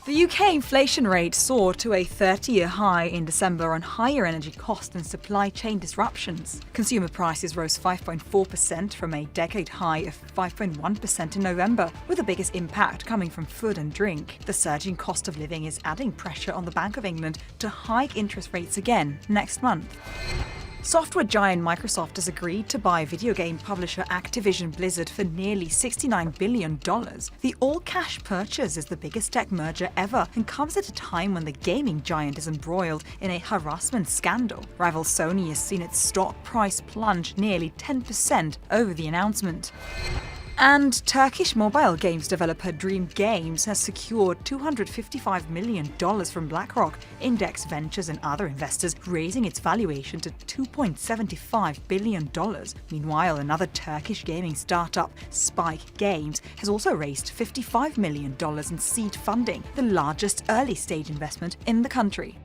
The UK inflation rate soared to a 30-year high in December on higher energy costs and supply chain disruptions. Consumer prices rose 5.4% from a decade high of 5.1% in November, with the biggest impact coming from food and drink. The surging cost of living is adding pressure on the Bank of England to hike interest rates again next month. Software giant Microsoft has agreed to buy video game publisher Activision Blizzard for nearly $69 billion. The all-cash purchase is the biggest tech merger ever and comes at a time when the gaming giant is embroiled in a harassment scandal. Rival Sony has seen its stock price plunge nearly 10% over the announcement. And Turkish mobile games developer Dream Games has secured $255 million from BlackRock, Index Ventures and other investors, raising its valuation to $2.75 billion. Meanwhile, another Turkish gaming startup, Spike Games, has also raised $55 million in seed funding, the largest early-stage investment in the country.